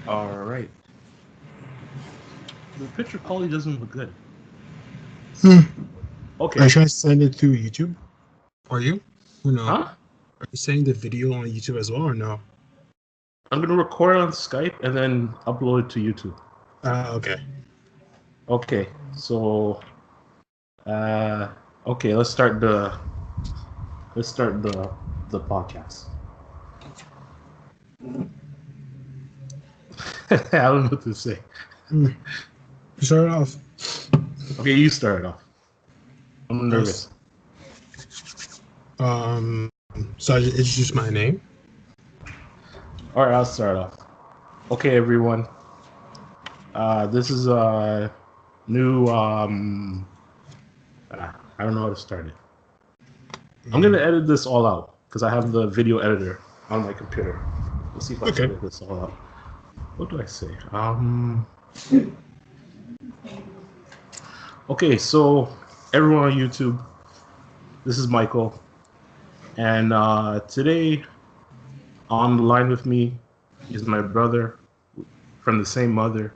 All right. The picture quality doesn't look good. Are Okay. you trying to send it through YouTube? Are you? Or no? Huh? Are you sending the video on YouTube as well or no? I'm gonna record on Skype and then upload it to YouTube. Okay. Okay. So, okay. Let's start the podcast. I don't know what to say. Start off. Okay, you start it off. I'm nervous. So I just introduced my name. All right, I'll start off. Okay, everyone. This is a new. I don't know how to start it. I'm gonna edit this all out because I have the video editor on my computer. Let's see if I can edit this all out. What do I say? Okay, so everyone on YouTube, this is Michael, and today on the line with me is my brother from the same mother.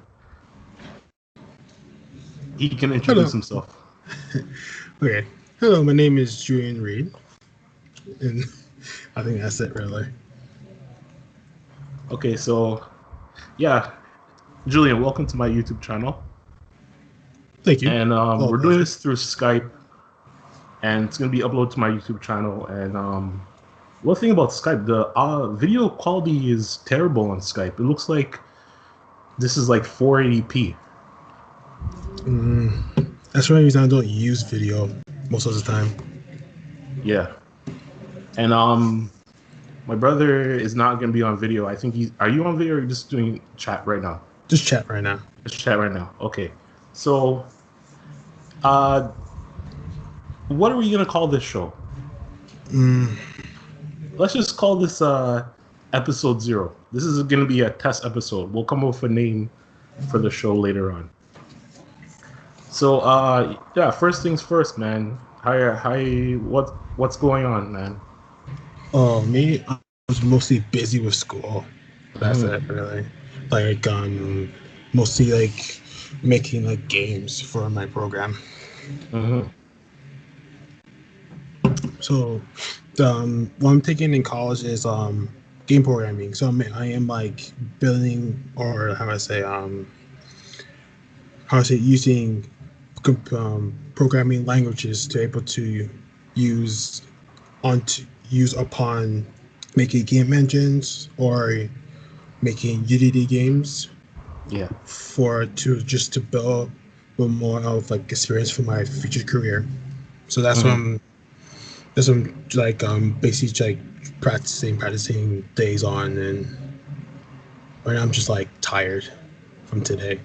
He can introduce himself. Okay. Hello, my name is Julian Reed, and I think that's it, really. Okay, so yeah, Julian, welcome to my YouTube channel. Thank you. And we're doing this through Skype, and it's gonna be uploaded to my YouTube channel. And one thing about Skype, the video quality is terrible on Skype. It looks like this is like 480p. That's one reason I don't use video most of the time. Yeah, and my brother is not gonna be on video. I think are you on video or are you just doing chat right now? Just chat right now. Just chat right now. Okay. So, what are we gonna call this show? Let's just call this episode 0. This is gonna be a test episode. We'll come up with a name for the show later on. So, yeah. First things first, man. Hi. What's going on, man? Oh, me. I was mostly busy with school. That's it, really. Like, mostly like making like games for my program. So, what I'm taking in college is game programming. So I am like building, or using programming languages to able to use upon making game engines or making Unity games. Yeah. To build a more of like experience for my future career. So that's what I'm like basically like practicing days on, and right now I'm just like tired from today.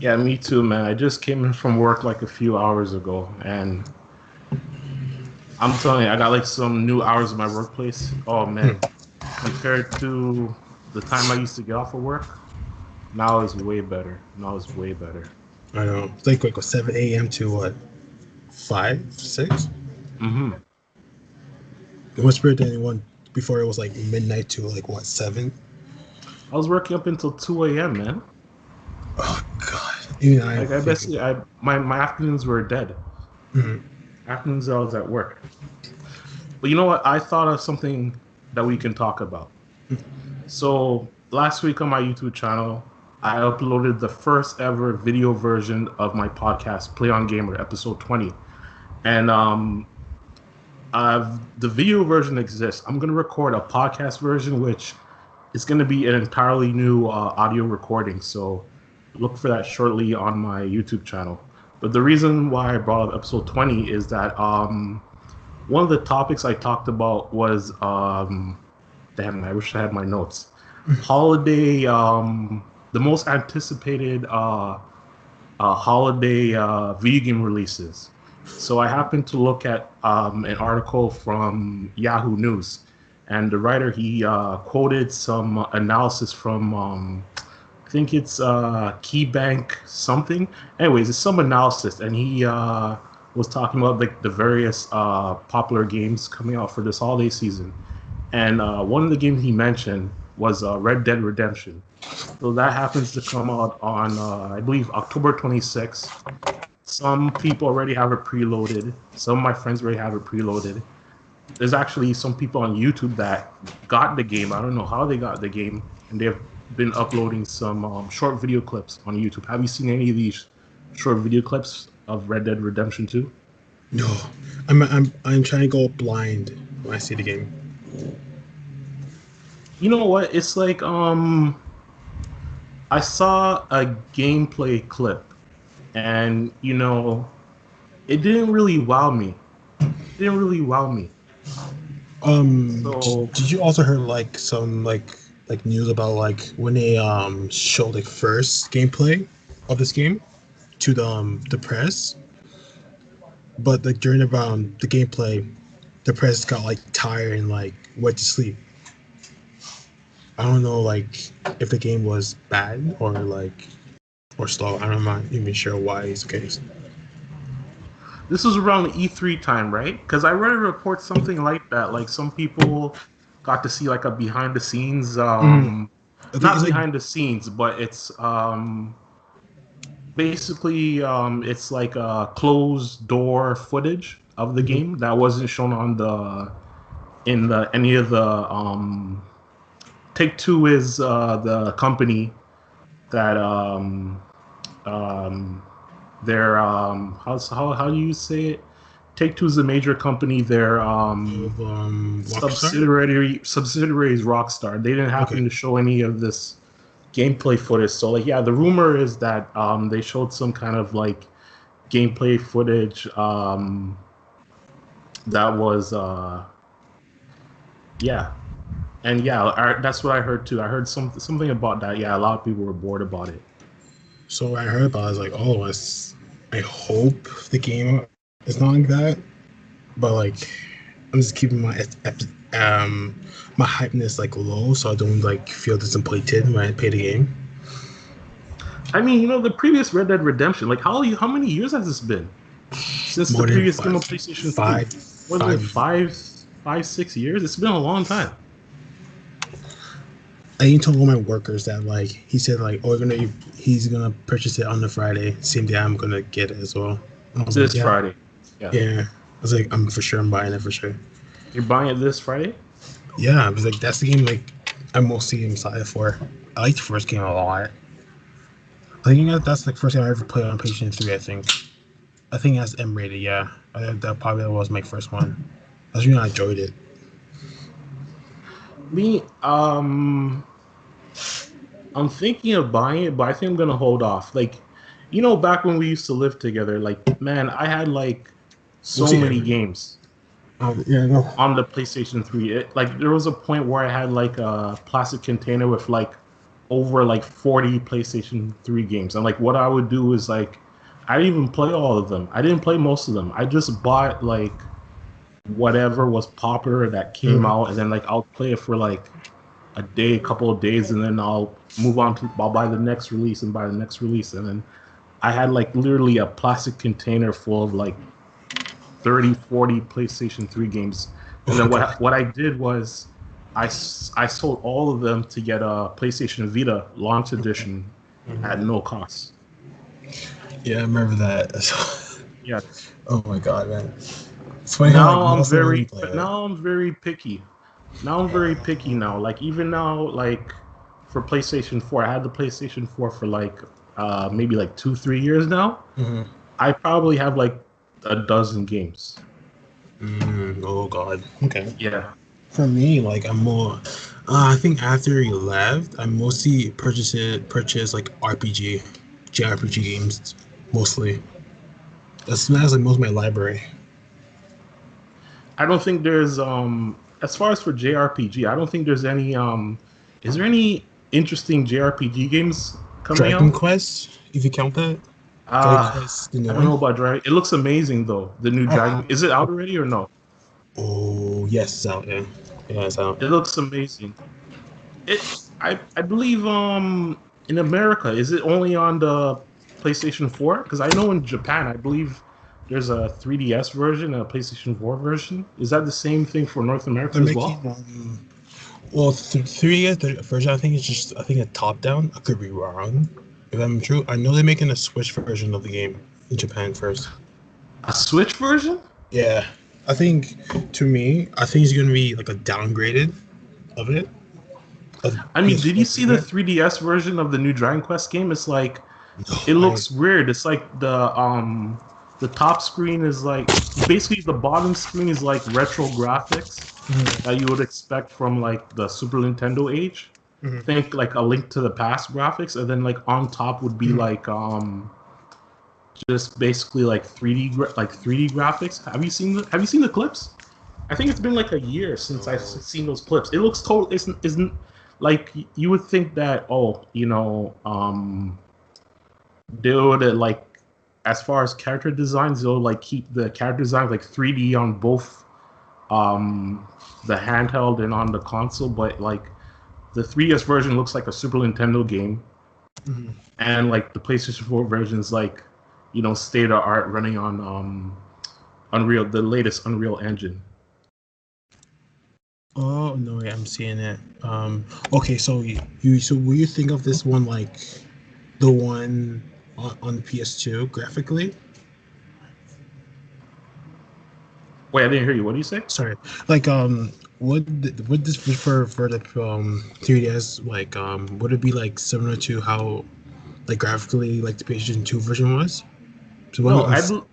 Yeah, me too, man. I just came in from work like a few hours ago, and I'm telling you, I got like some new hours in my workplace. Oh man, compared to the time I used to get off of work, now is way better. I know. It's like 7 a.m. to what? 5, 6? What's better than anyone before it was like midnight to like what, 7? I was working up until 2 a.m., man. Oh god. Even my afternoons were dead. Afternoons I was at work. But you know what? I thought of something that we can talk about. So last week on my YouTube channel, I uploaded the first ever video version of my podcast, Play on Gamer, episode 20. And the video version exists. I'm going to record a podcast version, which is going to be an entirely new audio recording. So look for that shortly on my YouTube channel. But the reason why I brought up episode 20 is that one of the topics I talked about was, damn, I wish I had my notes. Holiday, the most anticipated holiday video game releases. So I happened to look at an article from Yahoo News, and the writer, he quoted some analysis from, I think it's KeyBank something. Anyways, it's some analysis, and he was talking about like the various popular games coming out for this holiday season. And one of the games he mentioned was Red Dead Redemption. So that happens to come out on, I believe, October 26th. Some people already have it preloaded. Some of my friends already have it preloaded. There's actually some people on YouTube that got the game. I don't know how they got the game, and they've been uploading some short video clips on YouTube. Have you seen any of these short video clips of Red Dead Redemption 2? No, I'm trying to go blind when I see the game. You know what? It's like I saw a gameplay clip, and it didn't really wow me. It didn't really wow me. So, did you also hear like some like news about like when they showed like first gameplay of this game to the press, but like during the gameplay, the press got like tired and like went to sleep. I don't know like if the game was bad or slow. I'm not even sure why it's the case. this was around E3 time, right? Because I read a report something like that. Like some people got to see like a behind the scenes, not behind the scenes, but it's basically it's like a closed door footage of the game that wasn't shown on any of the Take-Two is the company that they're how do you say it? Take-Two is a major company. Their subsidiary is Rockstar. They didn't happen to show any of this gameplay footage. So like the rumor is that they showed some kind of like gameplay footage that was that's what I heard too. I heard something about that. Yeah, a lot of people were bored about it. So what I heard about is like, I hope the game is not like that, but like I'm just keeping my hypeness like low so I don't like feel disappointed when I play the game. I mean, the previous Red Dead Redemption, like how many years has this been since the previous game on PlayStation 3? More than 5-6 years. It's been a long time. I even told all my workers that like he said like he's gonna purchase it on the Friday, same day I'm gonna get it as well. This Friday. Yeah. I was like, I'm buying it for sure. You're buying it this Friday? Yeah, I was like, that's the game like I'm mostly excited for. I like the first game a lot. I think that's the first game I ever played on PlayStation 3. I think that's M rated. Yeah, that probably was my first one. That's when I enjoyed it. Me, I'm thinking of buying it, but I think I'm gonna hold off. Like, back when we used to live together, like, man, I had like so many games. On the PlayStation 3. There was a point where I had like a plastic container with like over like 40 PlayStation 3 games. And like what I would do is like I didn't even play all of them. I didn't play most of them. I just bought like whatever was popular that came out, and then like I'll play it for like a day, a couple of days, and then I'll buy the next release and buy the next release. And then I had like literally a plastic container full of like 30, 40 PlayStation 3 games. And then what I did was I sold all of them to get a PlayStation Vita launch edition at no cost. Yeah, I remember that. Yeah. Oh my god, man. It's funny now I'm very picky. Now I'm very picky now. Like even now, like for PlayStation 4, I had the PlayStation 4 for like maybe like 2-3 years now. I probably have like a dozen games. Oh god. Okay. Yeah. For me, like I'm more. I think after you left, I mostly purchased like JRPG games mostly. That's like most of my library. I don't think there's as far as for JRPG, I don't think there's any is there any interesting JRPG games coming out? Dragon Quest, if you count that. I don't know about Dragon. It looks amazing though. The new Dragon. Is it out already or no? Oh yes, it's out. Yeah, it's out. It looks amazing. I believe in America, is it only on the PlayStation 4? Because I know in Japan, I believe there's a 3DS version and a PlayStation 4 version. Is that the same thing for North America as well? Well, 3DS the version I think is just I think a top down. I could be wrong. If I'm true, I know they're making a Switch version of the game in Japan first. A Switch version? Yeah, I think to me, I think it's gonna be like a downgraded of it. Of I mean, did you PS4 see the version. 3DS version of the new Dragon Quest game? It's like No, it I looks weird. It's like the top screen is like basically the bottom screen is like retro graphics mhm, that you would expect from like the Super Nintendo age. mhm, Think like a Link to the Past graphics, and then like on top would be mhm. like just basically like 3D graphics. Have you seen the clips? I think it's been like a year since I've No. seen those clips. It looks total isn't like you would think that they would like as far as character designs they'll like keep the character designs like 3D on both um the handheld and on the console, but like the 3DS version looks like a Super Nintendo game, Mhm. and like the PlayStation 4 version is like state of art running on Unreal, the latest Unreal Engine. Oh no, yeah, I'm seeing it. Okay, so so will you think of this one like the one on PS2 graphically? Wait, I didn't hear you. What do you say? Sorry, like would this be for the 3DS like would it be like similar to how like graphically like the PlayStation 2 version was? So when No, on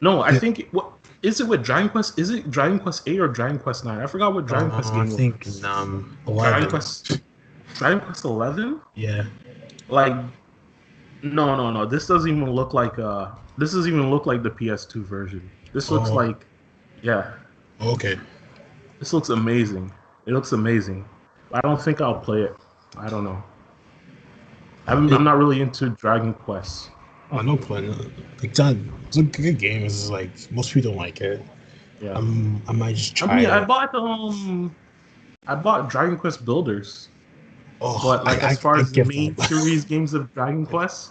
no. I yeah, think what is it with Dragon Quest? Is it Dragon Quest 8 or Dragon Quest 9? I forgot what Dragon Quest I game was. think Dragon 11. Quest Dragon Quest 11? Yeah. Like no. This doesn't even look like this doesn't even look like the PS2 version. This looks Oh, like yeah. okay. This looks amazing. It looks amazing. I don't think I'll play it. I don't know. I'm not really into Dragon Quest. Oh, no point. Like that, it's a good game. It's just like most people don't like it. Yeah. I might just I try mean, it. I bought Dragon Quest Builders, Oh, but like as far I as the give main up. series games of Dragon Quest,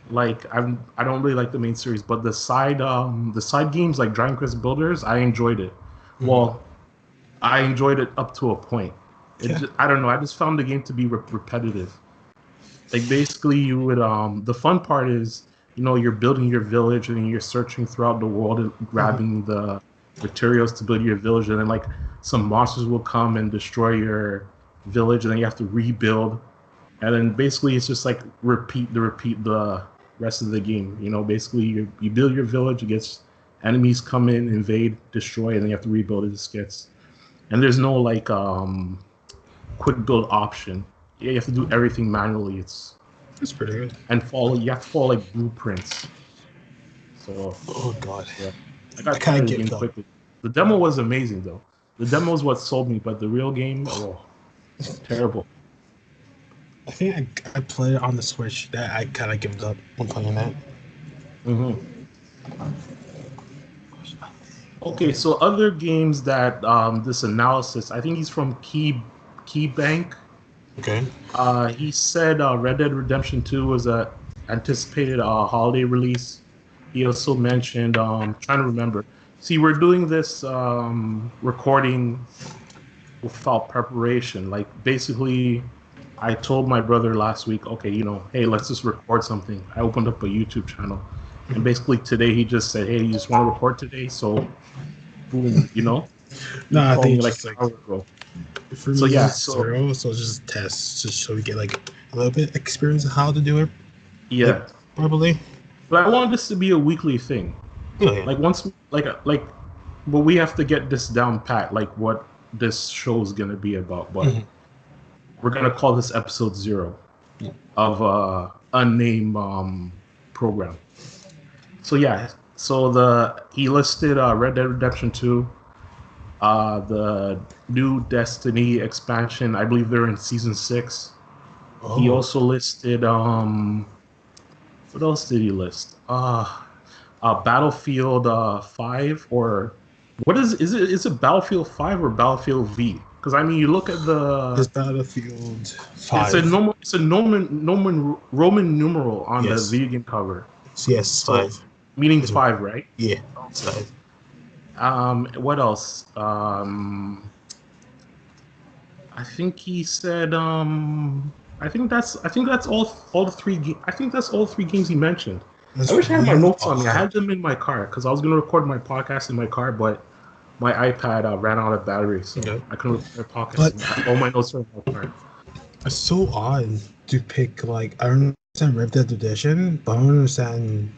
like I don't really like the main series, but the side games like Dragon Quest Builders, I enjoyed it. Mhm. Well, I enjoyed it up to a point. Yeah. I don't know. I just found the game to be repetitive. Like basically, you would the fun part is you're building your village and you're searching throughout the world and Mhm. grabbing the materials to build your village, and then like some monsters will come and destroy your village, and then you have to rebuild, and then basically it's just like repeat the rest of the game. Basically you build your village, it gets enemies come in, invade, destroy, and then you have to rebuild it. It gets and there's no like quick build option. Yeah, you have to do everything manually. It's That's pretty good. and follow you have to follow like blueprints. So Oh God, yeah, I I got kind tired of of the game give up. quickly. The demo was amazing though. The demo is what sold me, but the real game, oh, terrible. I think I played it on the Switch. That I kind of give up when playing that. Hmm. Okay, so other games that this analysis, I think he's from KeyBank. Okay. He said Red Dead Redemption 2 was a anticipated holiday release. He also mentioned, trying to remember. See, we're doing this recording without preparation. Like basically, I told my brother last week, okay, hey, let's just record something. I opened up a YouTube channel, and Mhm. basically today he just said, hey, you just want to record today? So boom, No, he I called think me it's like just an like hour ago. for So me yeah, it's so zero. So just test, just so we get like a little bit experience of how to do it, like yeah, properly. but I want this to be a weekly thing. Oh yeah. Like once, but we have to get this down pat, like what this show is gonna be about. But Mhm. we're gonna call this episode 0 Yeah. of unnamed program. So yeah, so the he listed Red Dead Redemption 2, the new Destiny expansion. I believe they're in season 6. He Oh, also listed what else did he list? Battlefield 5, or what is it Battlefield 5 or Battlefield V? Because I mean, you look at it's the Battlefield 5. it's a Roman numeral on the Yes. video game cover. Yes, So 5. meaning Is what? 5, right? Yeah, it's Okay. 5. What else? I think he said. I think that's all the three. I think that's all three games he mentioned. That's I wish I had my really notes on me. I odd. had them in my car because I was gonna record my podcast in my car, but my iPad ran out of battery, so Yeah. I couldn't record my But podcast. All my notes are in my car. it's so odd to pick like I don't understand Red Dead Redemption, but I don't understand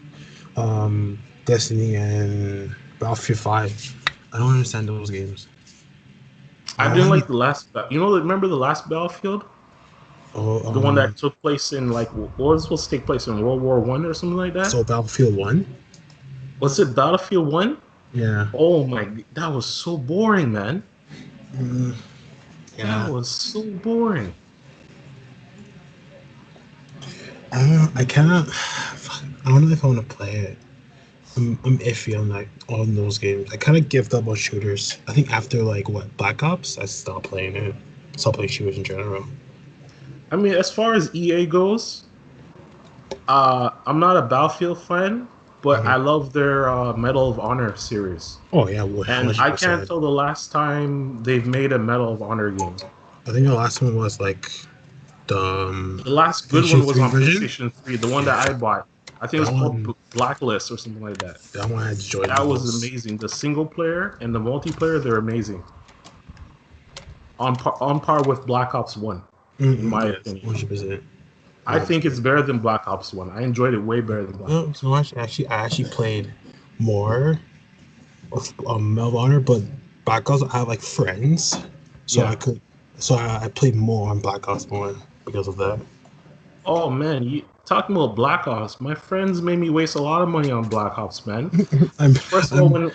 Destiny and Battlefield 5. I don't understand those games. I didn't Why? like the last. Remember the last Battlefield, Oh, the one that took place in like what was supposed to take place in World War I or something like that. so Battlefield 1? Was it Battlefield 1? Yeah. Oh my, that was so boring, man. Mm, That yeah. was so boring. I don't know. I cannot. I don't know if I want to play it. I'm iffy on like on those games. I kind of give up on shooters. I think after like what Black Ops, I stopped playing it. Stopped playing shooters in general. I mean, as far as EA goes, I'm not a Battlefield fan, but Mhm. I love their Medal of Honor series. Oh yeah, And I can't 100%. tell the last time they've made a Medal of Honor game. I think the last one was like the The last good PlayStation one was 3 on version. PlayStation 3, the one that I Yeah, bought. I think it that was called one. Blacklist or something like that. That one I enjoyed the That was most. amazing. The single player and the multiplayer, they're amazing. On par with Black Ops 1, in my Yes, opinion. 100%. I think it's better than Black Ops 1. I enjoyed it way better than Black No, Ops so much. I actually played more of Medal of Honor, but Black Ops I have like friends, so 1. I Yeah. could. So I played more on Black Ops 1 because of that. Oh man, you talking about Black Ops? My friends made me waste a lot of money on Black Ops, man. I'm, First of all, I'm, when I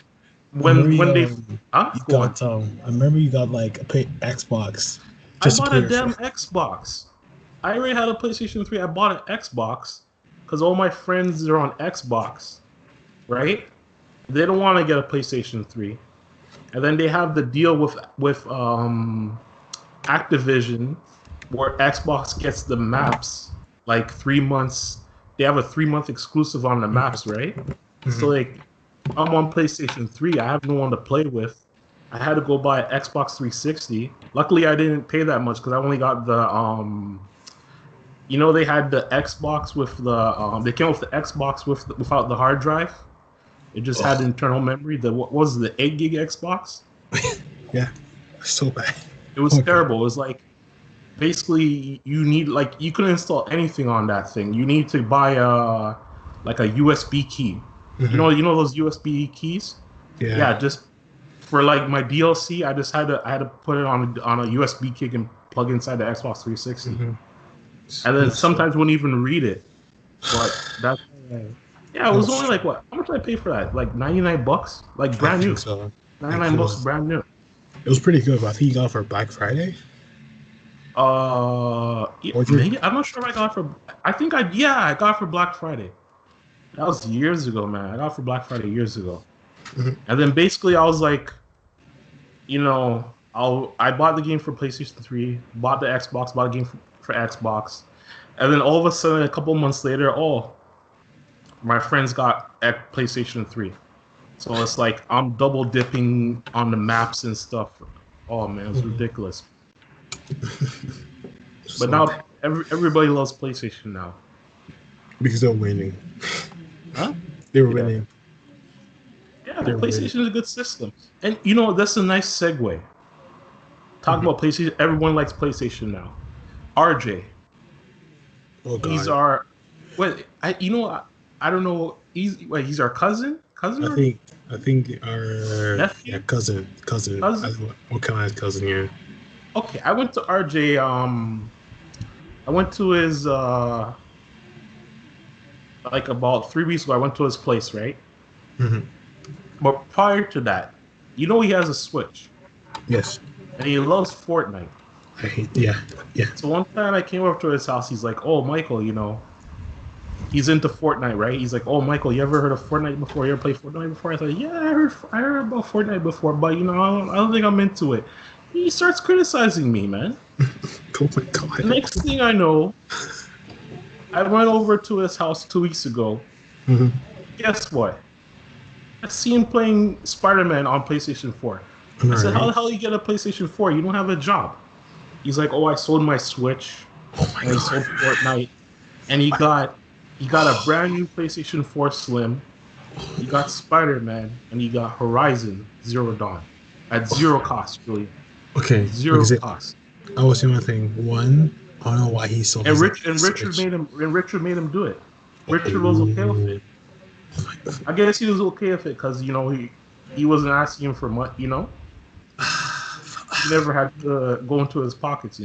remember when when they you go on. got I remember you got like a Xbox I just to bought play a your damn friend. Xbox. I already had a PlayStation 3. I bought an Xbox because all my friends are on Xbox, right? They don't want to get a PlayStation 3, and then they have the deal with Activision where Xbox gets the maps like 3 months. They have a 3 month exclusive on the maps, right? So Mhm. like I'm on PlayStation 3. I have no one to play with. I had to go buy an Xbox 360. Luckily, I didn't pay that much because I only got they had the Xbox with they came with the Xbox without the hard drive. It just had Oh, internal memory. The what was the 8 gig Xbox? yeah, so bad. It was Okay. terrible. It was like basically you need like you couldn't install anything on that thing. You need to buy a USB key. Hmm. You know those USB keys? Yeah. Yeah, just for like my DLC, I had to put it on a USB key and plug inside the Xbox 360. Hmm. And then So, sometimes wouldn't even read it. But that's yeah, it was that's only true. like what? How much did I pay for that? Like $99, like I brand think new. so. Ninety Like nine bucks brand new. it was pretty good. But I think you got it for Black Friday. Yeah, Or did maybe I'm not sure if I got it for. I got it for Black Friday. That was years ago, man. I got it for Black Friday years ago. Mhm. And then basically I was like, I bought the game for PlayStation 3, bought the Xbox, bought a game for Xbox, and then all of a sudden, a couple months later, my friends got at PlayStation 3. So it's like I'm double dipping on the maps and stuff. Oh man, it was Mhm. ridiculous. But So now everybody loves PlayStation now. because they're winning, Huh? they were Yeah. winning. Yeah, They're winning. PlayStation is a good system. And that's a nice segue. Talking Mhm. about PlayStation, everyone likes PlayStation now. RJ, Oh he's God. our I don't know. He's our cousin I or think I think our nephew, cousin. cousin. What kind of cousin here? Okay, I went to RJ. I went to his like about 3 weeks ago. I went to his place, right? Hmm. But prior to that, he has a Switch Yes. and he loves Fortnite. I hate. Yeah. Yeah. So one time I came over to his house. He's like, "Oh, Michael, he's into Fortnite, right?" He's like, "Oh, Michael, you ever heard of Fortnite before? You ever played Fortnite before?" I was like, "Yeah, I heard about Fortnite before, but I don't think I'm into it." He starts criticizing me, man. Oh my God. Next thing I know, I went over to his house 2 weeks ago. Hmm. Guess what? I see him playing Spider-Man on PlayStation 4. All I said, "How right. the hell you get a PlayStation 4? You don't have a job." He's like, oh, I sold my Switch, Oh my and he sold god. Fortnite, and he got a brand new PlayStation 4 Slim. He got Spider-Man, and he got Horizon Zero Dawn at zero cost, Julian. Okay, Zero because cost. I was saying one thing. One, I don't know why he sold And his Rich and Richard Switch. made him. And Richard made him do it. Richard was okay with Oh, it. I guess he was okay with it because he wasn't asking for much. He never had to go into his pockets.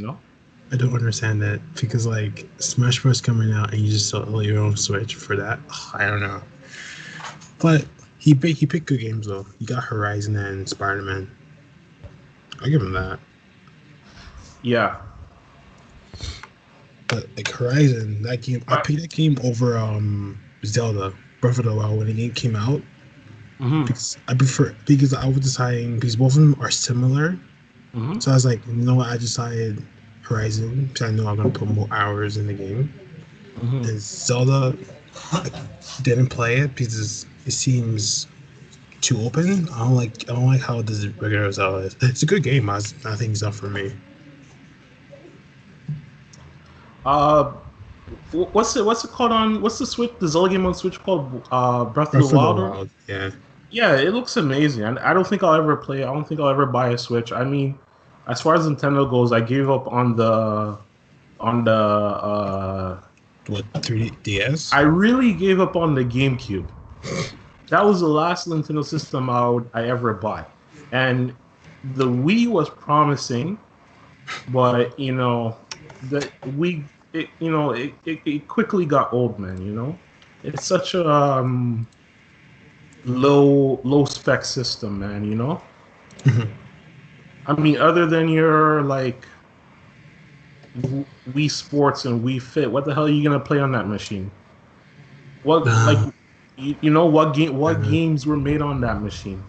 I don't understand that because like Smash Bros coming out and you just sell your own Switch for that. I don't know, but he picked good games though. He got Horizon and Spider Man. I give him that. Yeah, But like Horizon, that game, I but picked that game over Zelda Breath of the Wild when the game came out hmm because I was deciding because both of them are similar. hmm So I was like, you know what? I decided Horizon because I know I'm gonna put more hours in the game. hmm And Zelda, I didn't play it because it seems too open. I don't like how this regular Zelda is. It's a good game. I think it's not for me. uh, what's it called on what's the Switch? The Zelda game on Switch called Breath of the Breath of the Wild. Or Wild, yeah. Yeah, it looks amazing. And I don't think I'll ever play it. I don't think I'll ever buy a Switch. I mean, as far as Nintendo goes, I gave up on the. What 3DS? I really gave up on the GameCube. That was the last Nintendo system I ever buy, and the Wii was promising, but the Wii it quickly got old, man. It's such a low spec system, man. I mean, other than your like Wii Sports and Wii Fit, what the hell are you gonna play on that machine? What like Nah, what nah. games were made on that machine?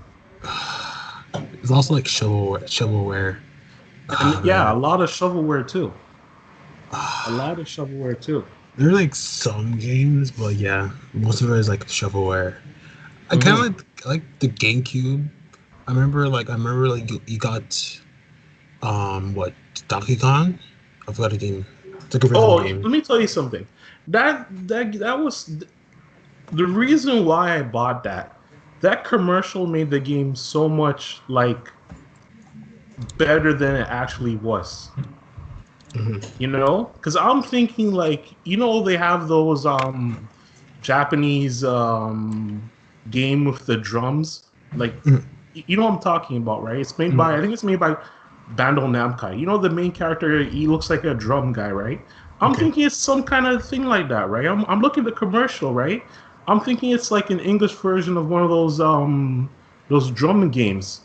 It's also like shovelware. And Oh yeah, a man. lot of shovelware too. A lot of shovelware too. There are like some games, but yeah, most of it is like shovelware. I kind of hmm like the GameCube. I remember like you got what Donkey Kong? I forgot the game. It's like a rhythm Oh, let game. me tell you something. That was the reason why I bought that. That commercial made the game so much like better than it actually was. Hmm. Because I'm thinking like they have those Japanese game with the drums, like you know what I'm talking about, right? I think it's made by Bandai Namco. The main character, he looks like a drum guy, right? I'm Okay. thinking it's some kind of thing like that, right? I'm looking at the commercial, right? I'm thinking it's like an English version of one of those drum games.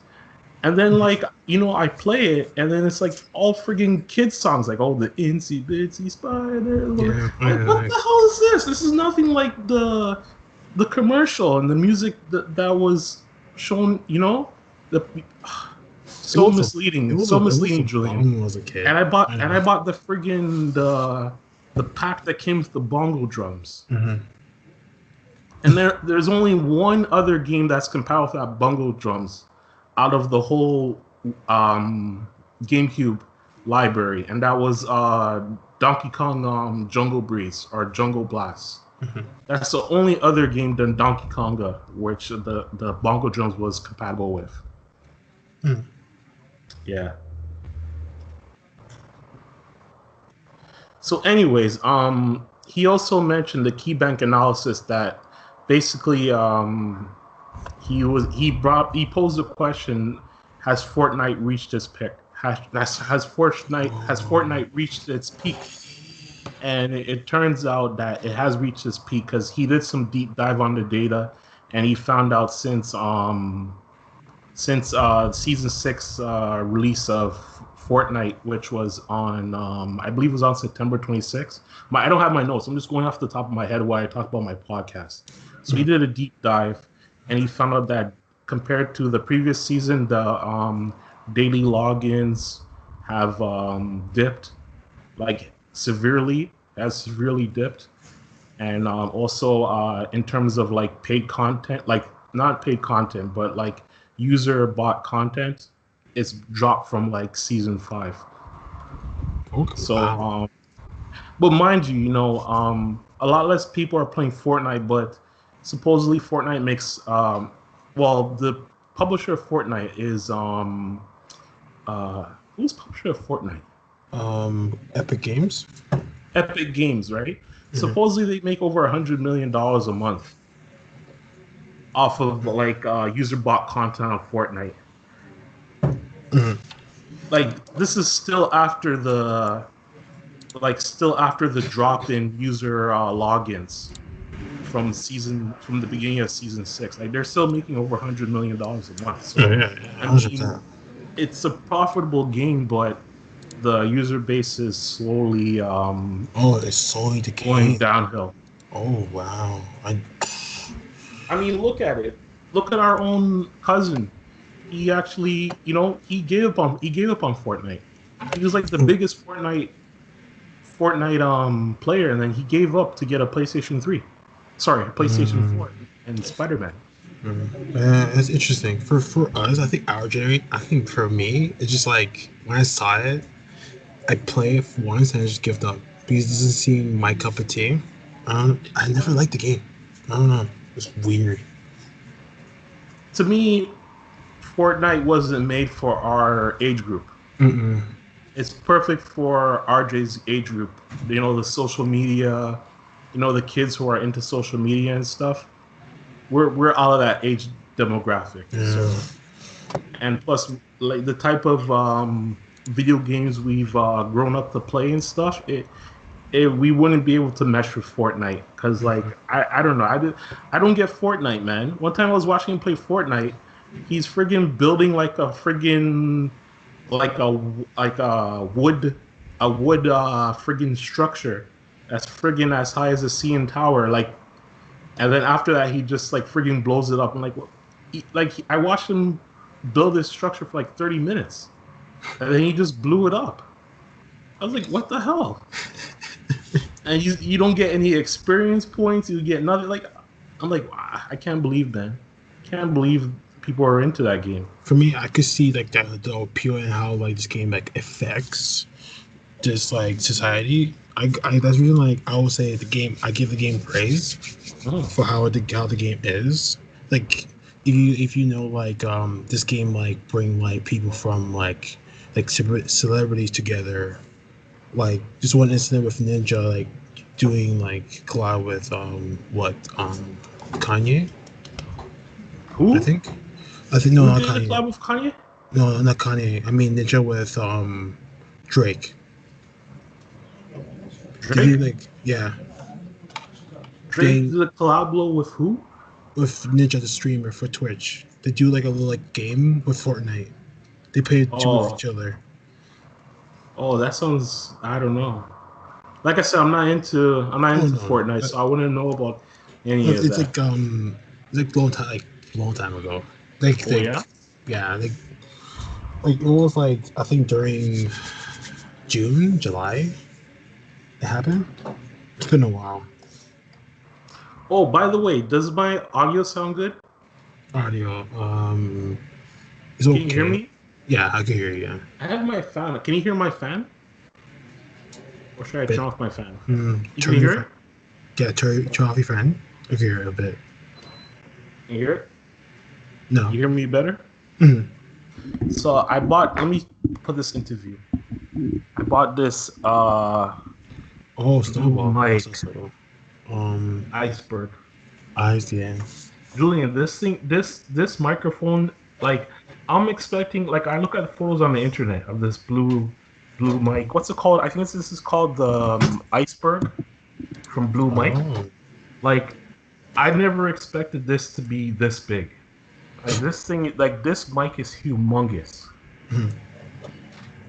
And then I play it, and then it's like all friggin' kids songs, like the Insy Bitsy Spider. Yeah. Like, what the hell is this? This is nothing like the commercial and the music that was shown. The It was a so it was a misleading, bomb Julian. when I was a And kid. I bought I and know. I bought the friggin' the pack that came with the bongo drums. Hmm. And there's only one other game that's compatible with that bongo drums out of the whole GameCube library, and that was Donkey Kong Jungle Breeze or Jungle Blast. That's the only other game than Donkey Konga which the bongo drums was compatible with. Mm. Yeah. So, anyways, he also mentioned the key bank analysis that basically he posed a question: has Fortnite reached its peak? Has Fortnite reached its peak? And it turns out that it has reached its peak because he did some deep dive on the data, and he found out since season 6 release of Fortnite, which was on I believe it was on September 26th. I don't have my notes. I'm just going off the top of my head while I talk about my podcast. So he did a deep dive, and he found out that compared to the previous season, the daily logins have dipped like severely, has severely dipped, and also in terms of like paid content, like not paid content, but like user bought content, it's dropped from like season 5. Okay. So, Wow. but mind you, a lot less people are playing Fortnite, but supposedly Fortnite makes, well, the publisher of Fortnite is, who's publisher of Fortnite? Epic Games. Epic Games, right? Mhm. Supposedly they make over $100 million a month off of like user bot content on Fortnite. Mhm. Like this is still after the drop in user logins from the beginning of season 6. Like they're still making over $100 million a month. Yeah, So yeah, yeah, I 100%. mean, it's a profitable game, but the user base is slowly Oh, it's solely the going game. downhill. Oh wow. I mean, look at it. Look at our own cousin. He actually, he gave up on Fortnite. He was like the biggest Fortnite player, and then he gave up to get a PlayStation 3. Sorry, a PlayStation Mm, 4 and Spider-Man. That's interesting. For us, I think our generation. I think for me, it's just like when I saw it, I play it once and I just give up because it doesn't seem my cup of tea. I never liked the game. I don't know. It's weird. To me, Fortnite wasn't made for our age group. Mm-mm. It's perfect for RJ's age group. The social media, the kids who are into social media and stuff. We're out of that age demographic. Yeah. So, and plus, like the type of video games we've grown up to play and stuff, we wouldn't be able to mesh with Fortnite because, like, I don't know, I don't get Fortnite, man. One time I was watching him play Fortnite, he's friggin' building like a friggin' like a wood friggin' structure that's friggin' as high as a CN Tower, like, and then after that he just like friggin' blows it up. I'm like, what? I watched him build this structure for like 30 minutes, and then he just blew it up. I was like, what the hell? And you don't get any experience points. You get nothing. Like, I'm like, wow, I can't believe, man. Can't believe people are into that game. For me, I could see like the appeal and how like this game like affects just like society. That's reason like I will say the game. I give the game praise Oh, for how the game is. Like if you know like this game like bring like people from like celebrities together. Like just one incident with Ninja like doing like collab with Kanye. I who? think. I think no, Who not did a Kanye. collab with Kanye? No, not Kanye. I mean Ninja with Drake. Did you Drake. like yeah? Drake They did a collab with who? with Ninja the streamer for Twitch. They do like a little like game with Fortnite. They play two with Oh, each other. oh, that sounds. I don't know. Like I said, I'm not into No, Fortnite, so I wouldn't know about any of it's that. like long time ago. Like Oh yeah. yeah like it was like I think during June July it happened. It's been a while. Oh, by the way, does my audio sound good? Audio is Can you hear okay. me? Yeah, I can hear you. Yeah. I have my fan. Can you hear my fan? Or should I Bit. turn off my fan? You can Turn your hear fan. it? Yeah, turn off your fan. I can hear it a bit. You hear it? No. You hear me better? Mhm. So let me put this into view. I bought this Oh, blue snowball. What's that mic snowball? Um, iceberg. eyes. Yeah. Julian, this microphone, like, I'm expecting, like, I look at the photos on the internet of this blue mic. What's it called? I think this is called the iceberg from Blue Mic. Oh. Like, I never expected this to be this big. Like this mic is humongous. Mhm.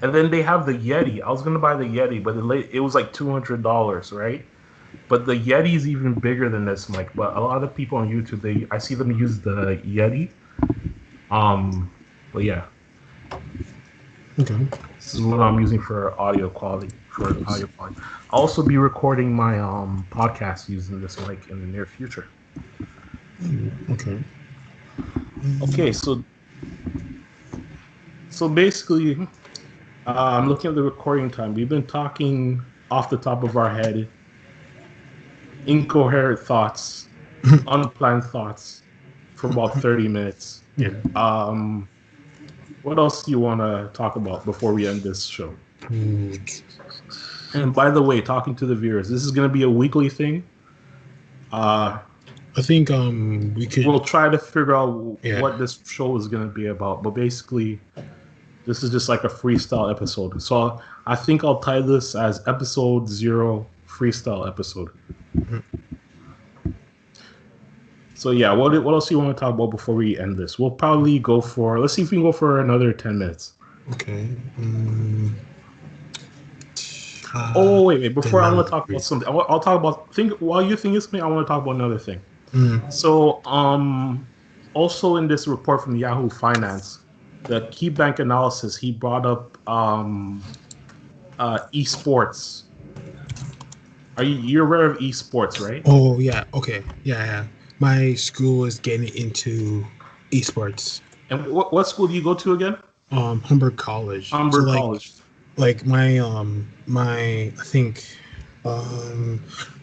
And then they have the Yeti. I was gonna buy the Yeti, but it was like $200, right? But the Yeti is even bigger than this mic. But a lot of people on YouTube, I see them use the Yeti. But yeah, Okay. this is what I'm using for audio quality. I'll also be recording my podcast using this mic in the near future. Okay. Okay, so basically, I'm looking at the recording time. We've been talking off the top of our head, incoherent thoughts, unplanned thoughts for about 30 minutes. Yeah. Um, what else do you want to talk about before we end this show? Mm, And by the way, talking to the viewers, this is going to be a weekly thing. Uh, I think we could. we'll try to figure out Yeah. what this show is going to be about. But basically, this is just like a freestyle episode. So I think I'll tie this as episode 0 freestyle episode. Mhm. So yeah, what else do you want to talk about before we end this? We'll probably go for, let's see if we can go for another 10 minutes. Okay. Oh wait, before I then want to talk about something, I'll talk about, while you think it's me, I want to talk about another thing. Mm. So also in this report from Yahoo Finance, the key bank analysis, he brought up esports. You're aware of esports, right? Oh yeah. Okay. Yeah. Yeah. My school is getting into esports. And what school do you go to again? Humber College. Humber College. Like my I think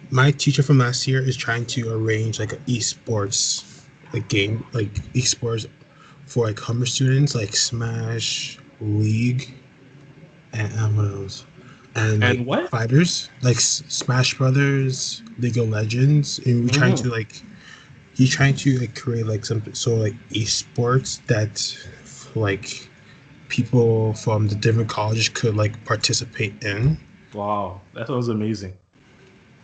my teacher from last year is trying to arrange like an esports game like esports for like Humber students, like Smash, League, and what else? And like what? fighters like Smash Brothers, League of Legends, and we're trying to like he's trying to like create like something so like esports that like people from the different colleges could like participate in. Wow, that sounds amazing.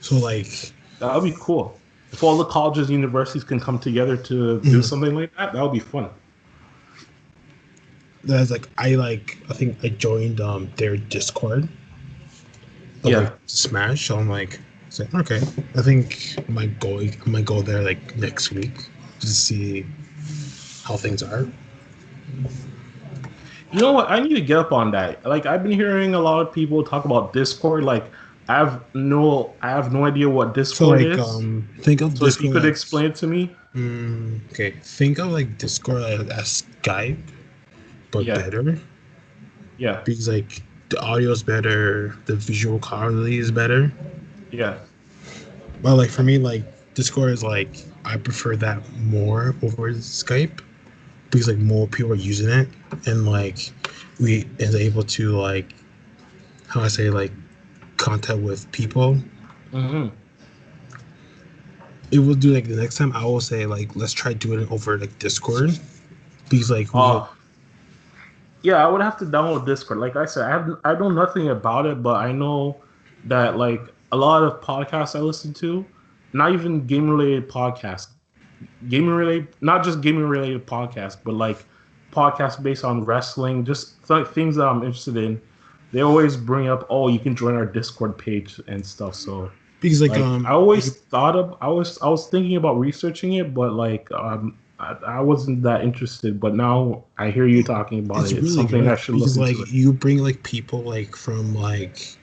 So like that would be cool. If all the colleges and universities can come together to do something like that, that would be fun. That's like I think I joined their Discord. Like, Smash. So I'm like, okay. I think I might go there like next week to see how things are. You know what? I need to get up on that. Like I've been hearing a lot of people talk about Discord. Like I have no idea what Discord is. Think of so Discord if you could explain it to me. Okay. Think of like Discord as Skype, but better. Yeah. Because like the audio is better, the visual quality is better. Yeah. But like for me, like Discord is like I prefer that more over Skype because like more people are using it and like we is able to like how I say like contact with people. Mm-hmm. It will do like the next time I will say like let's try doing it over like Discord because like yeah, I would have to download Discord. Like I said, I know nothing about it, but I know that like a lot of podcasts I listen to, not even game related podcasts, not just gaming related podcasts, but like podcasts based on wrestling, just things that I'm interested in. They always bring up, oh, you can join our Discord page and stuff. So because like I always I was thinking about researching it, but like I wasn't that interested, but now I hear you talking about it. It's really something good. I should look into. Because like you bring like people like from like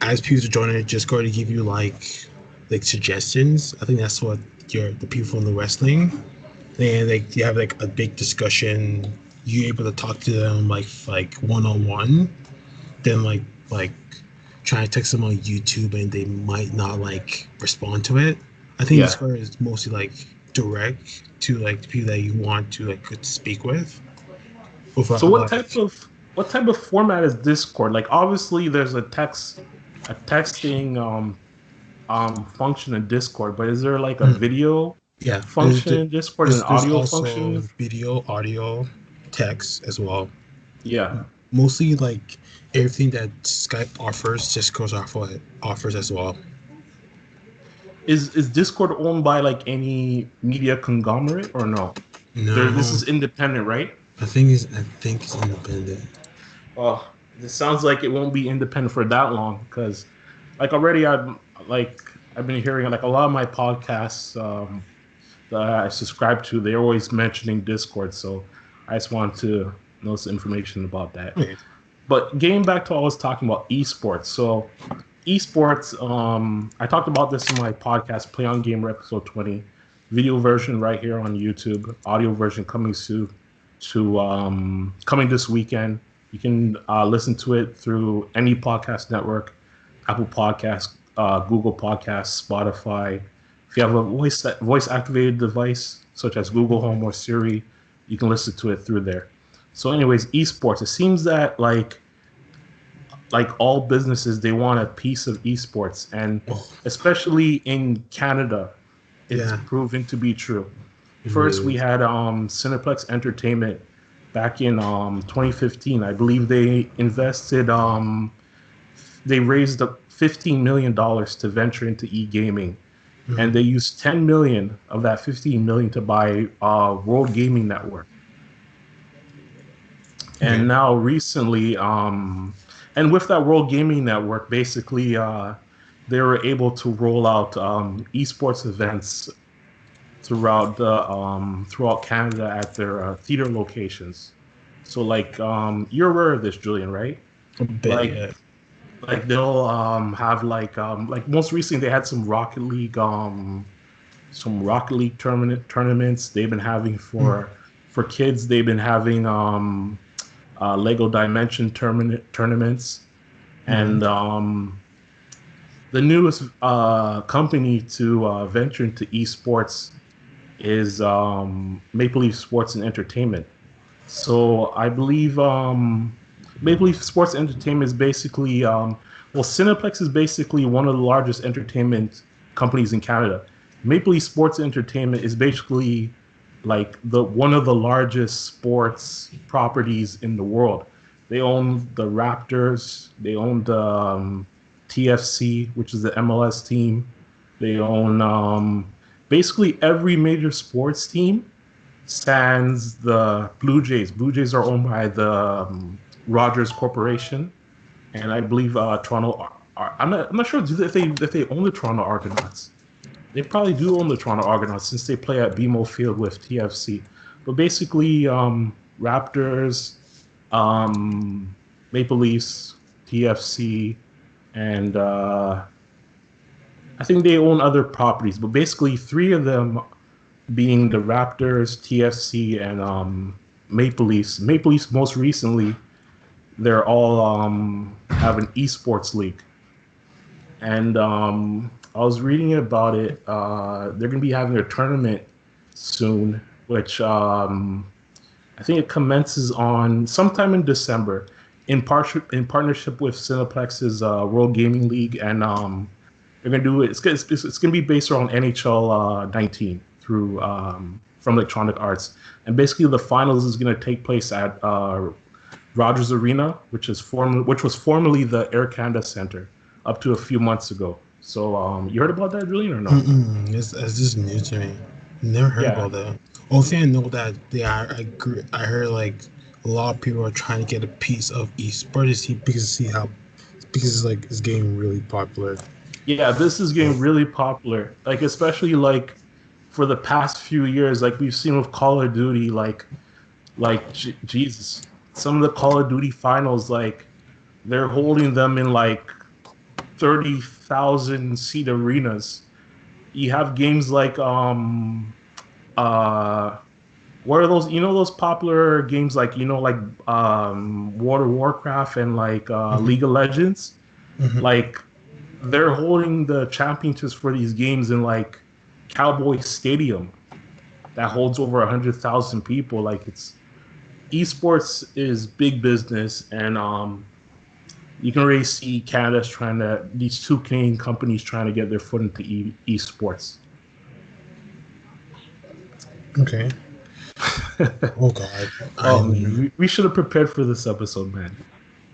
as people to join it, just going to give you like suggestions. I think that's what the people from the wrestling, and like you have like a big discussion. You're able to talk to them like one-on-one. Then like trying to text them on YouTube and they might not like respond to it. I think Discord is mostly like direct to like the people that you want to like could speak with. So what type of format is Discord? Like obviously there's a texting function in Discord, but is there like a video function in Discord and audio function? Video, audio, text as well. Yeah. Mostly like everything that Skype offers, Discord offers as well. Is Discord owned by like any media conglomerate or no? No. This is independent, right? I think it's independent. Oh, this sounds like it won't be independent for that long because, like already I've been hearing like a lot of my podcasts that I subscribe to. They're always mentioning Discord, so I just wanted to know some information about that. Okay. But getting back to what I was talking about, esports. So esports, I talked about this in my podcast, Play on Gamer episode 20. Video version right here on YouTube. Audio version coming soon. to coming this weekend. You can listen to it through any podcast network, Apple Podcasts, Google Podcasts, Spotify. If you have a voice activated device such as Google Home or Siri, you can listen to it through there. So, anyways, esports. It seems that like all businesses, they want a piece of esports, and especially in Canada, it's proven to be true. First, we had Cineplex Entertainment back in 2015. I believe they invested, they raised $15 million to venture into e-gaming, and they used $10 million of that $15 million to buy World Gaming Network. And now recently, and with that World Gaming Network, basically, they were able to roll out esports events throughout Canada at their theater locations. So, like, you're aware of this, Julian, right? A bit, yeah. Like they'll have like most recently they had some Rocket League tournaments they've been having for kids. They've been having Lego Dimension tournaments, and the newest company to venture into esports is Maple Leaf Sports and Entertainment. So I believe Maple Leaf Sports Entertainment is basically Cineplex is basically one of the largest entertainment companies in Canada. Maple Leaf Sports Entertainment is basically like one of the largest sports properties in the world. They own the Raptors. They own the TFC, which is the MLS team. They own basically every major sports team, sans the Blue Jays. Blue Jays are owned by the Rogers Corporation, and I believe Toronto. I'm not sure if they own the Toronto Argonauts. They probably do own the Toronto Argonauts since they play at BMO Field with TFC. But basically, Raptors, Maple Leafs, TFC, and I think they own other properties. But basically, three of them being the Raptors, TFC, and Maple Leafs. Maple Leafs most recently, they're all have an esports league. And I was reading about it. They're going to be having a tournament soon, which I think it commences on sometime in December in partnership with Cineplex's World Gaming League. And they're going to do it. It's going to be based around NHL 19 through from Electronic Arts. And basically the finals is going to take place at Rogers Arena, which was formerly the Air Canada Center up to a few months ago. So you heard about that, Julian, or no? It's just new to me. Never heard about that. Only thing I know that I heard like a lot of people are trying to get a piece of esports because it's getting really popular. Yeah, this is getting really popular. Like especially like for the past few years, like we've seen with Call of Duty, Jesus, some of the Call of Duty finals, like they're holding them in like 30,000 seat arenas. You have games like what are those? You know those popular games like World of Warcraft and like League of Legends. Like they're holding the championships for these games in like Cowboy Stadium that holds over 100,000 people. Like esports is big business, and you can really see these two Canadian companies trying to get their foot into esports. Okay. Oh God. We should have prepared for this episode, man.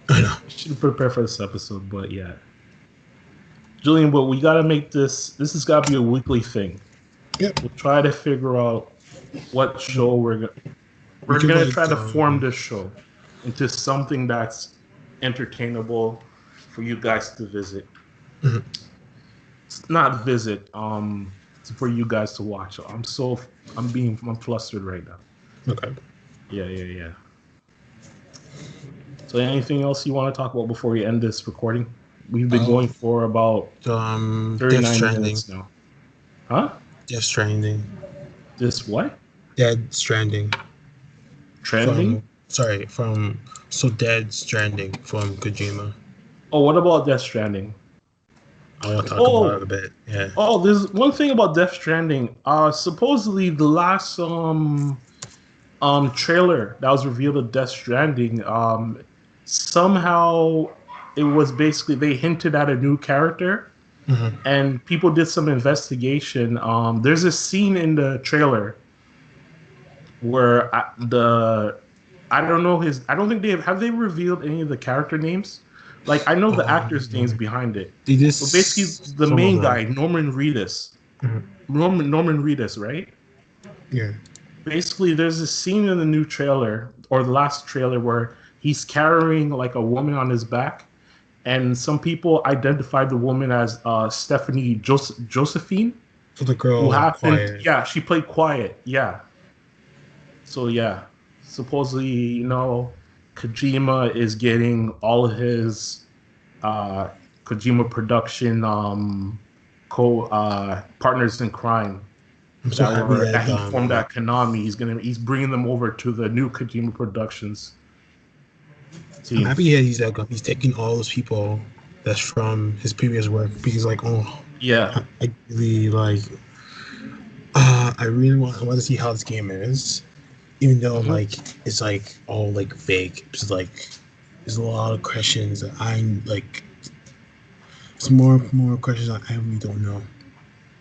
I know. We should have prepared for this episode, but yeah. Julian, but we gotta make this has gotta be a weekly thing. Yep. We'll try to figure out what show we're gonna try to form this show into something that's entertainable for you guys to visit. Not visit, for you guys to watch. I'm flustered right now. Okay. Yeah. So anything else you want to talk about before we end this recording? We've been going for about 39 minutes now. Huh? Death Stranding. This what? Dead Stranding. Trending? From Dead Stranding from Kojima. Oh, what about Death Stranding? I want to talk about it Oh, a bit. Yeah. oh, there's one thing about Death Stranding. Supposedly the last trailer that was revealed of Death Stranding, somehow it was basically they hinted at a new character, and people did some investigation. There's a scene in the trailer where I don't know his. I don't think have they revealed any of the character names. Like I know the actors' names behind it. They But basically, just the some of main them. guy, Norman Reedus, Norman Reedus, right? Yeah. Basically, there's a scene in the new trailer or the last trailer where he's carrying like a woman on his back, and some people identified the woman as Stephanie Josephine, For the who girl happened. quiet. Yeah, she played Quiet. Yeah. So yeah, supposedly Kojima is getting all of his uh, Kojima production partners in crime I'm so happy that that he formed at Konami. He's bringing them over to the new Kojima Productions I'm team. happy that he's taking all those people that's from his previous work because Yeah. I really I want to see how this game is, even though it's all vague. It's there's a lot of questions that I'm it's more questions that I really don't know.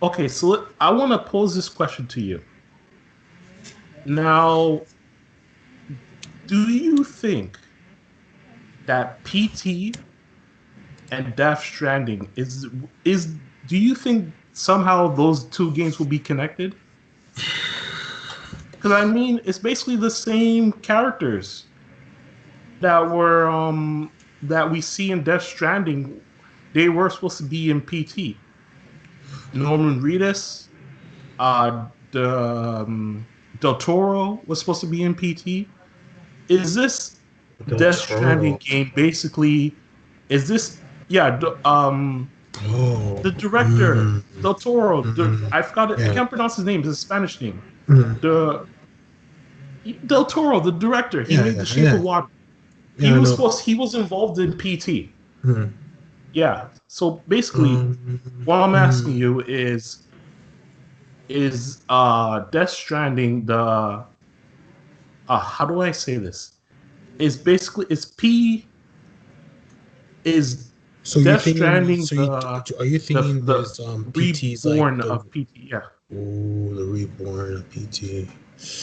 Okay, so I want to pose this question to you. Now, do you think that PT and Death Stranding is do you think somehow those two games will be connected? Because I mean, it's basically the same characters that we see in Death Stranding. They were supposed to be in PT. Norman Reedus, the Del Toro was supposed to be in PT. Is this Del Death Stranding Toro. game basically? Is this yeah? Oh. The director Del Toro. Mm, I forgot it. I yeah. can't pronounce his name. It's a Spanish name. Mm, The Del Toro, the director. He yeah, made yeah, The Shape of yeah. Water. Yeah, I know. He was involved in PT. Mm, Yeah. So basically, um, what I'm asking mm. you is Death Stranding the how do I say this? Is basically is So you're Death thinking? Stranding Are you thinking the there's PT's reborn of PT? Yeah. the reborn of PT?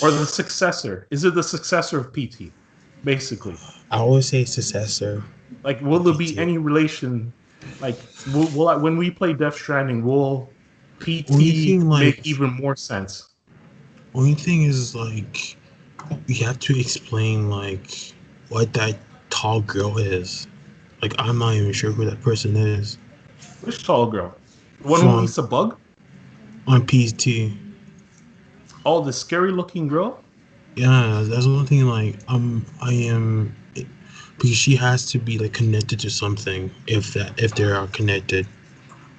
Or the successor? Is it the successor of PT? Basically, I always say successor like, will of there be PT. any relation? Like, when we play Death Stranding, will Only PT thing make even more sense? only thing is we have to explain what that tall girl is. I'm not even sure who that person is Which tall girl? The one who from eats a bug? on PT. Oh, the scary looking girl? Yeah, that's one thing. I am because she has to be connected to something if they are connected.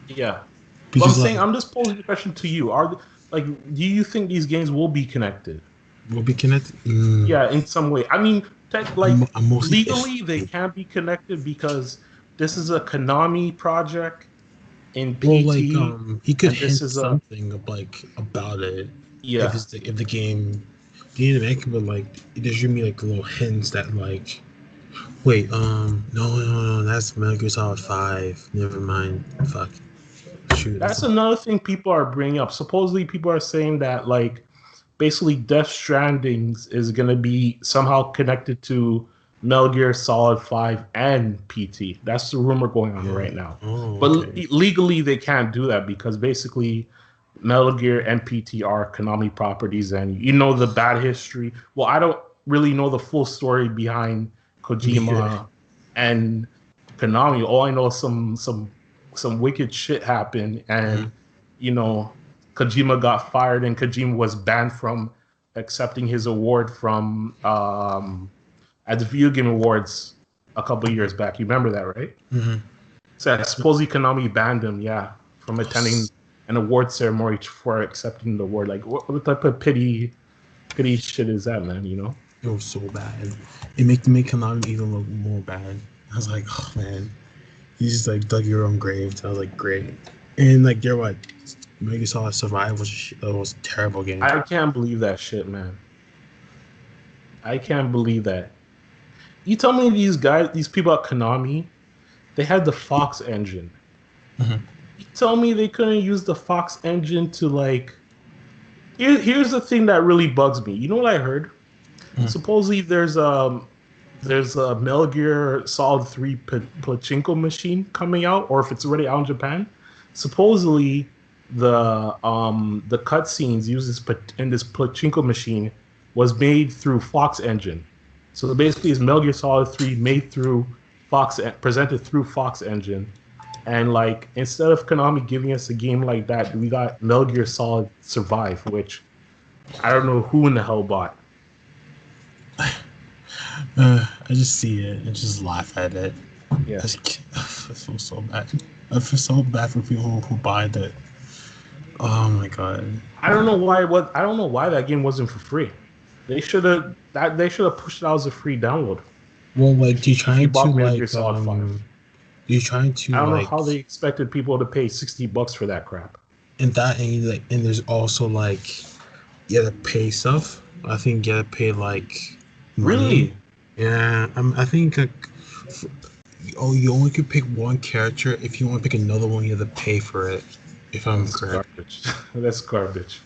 Yeah. But I'm Because saying, I'm just posing the question to you. Do you think these games will be connected? we'll be connected. Yeah, in some way. I mean, I'm mostly if. legally they can't be connected because this is a Konami project in Well, PT, he could and this hint is a something about it yeah. if the game didn't make it, but there's gonna be little hints that wait, no, that's Metal Gear Solid 5. Never mind. Fuck. Shoot, That's another thing people are bringing up. Supposedly, people are saying that basically Death Stranding is going to be somehow connected to Metal Gear Solid 5 and PT. That's the rumor going on right now. Oh, But okay. legally, they can't do that because basically Metal Gear and PT are Konami properties, and you know the bad history. Well, I don't really know the full story behind Yeah. Kojima and Konami. All I know is some wicked shit happened, and you know Kojima got fired, and Kojima was banned from accepting his award from at the Video Game Awards a couple years back. You remember that, right? Mm-hmm. So supposedly Konami banned him, yeah, from attending an award ceremony for accepting the award. Like, what type of pity shit is that, man? You know? It was so bad. It make Konami even look more bad. I was like, oh man, you just like dug your own grave. I was like, great. And like, you're what? Maybe saw Survive was a terrible game. I can't believe that shit, man. I can't believe that. You tell me these people at Konami, they had the Fox engine. Mhm. You tell me they couldn't use the Fox engine to like. Here's the thing that really bugs me. You know what I heard? Mhm. Supposedly there's a Metal Gear Solid 3 pachinko machine coming out, or if it's already out in Japan. Supposedly the cutscenes used in this pachinko machine was made through Fox Engine. So basically, it's Metal Gear Solid 3 made through presented through Fox Engine. And like instead of Konami giving us a game like that, we got Metal Gear Solid Survive, which I don't know who in the hell bought. I just see it and just laugh at it. Yeah. I feel so bad. I feel so bad for people who buy that. Oh my god. I don't know why. I don't know why that game wasn't for free. They should have pushed it out as a free download. Well, like, do you If you trying to bought Metal Gear like Solid 5, you trying I to don't know like how they expected people to pay $60 for that crap. and that and like and there's also like you gotta pay stuff. I think you gotta pay like money. Really? Yeah, I think like oh, you only can pick one character. If you want to pick another one, you have to pay for it. If I'm That's correct. garbage. That's garbage.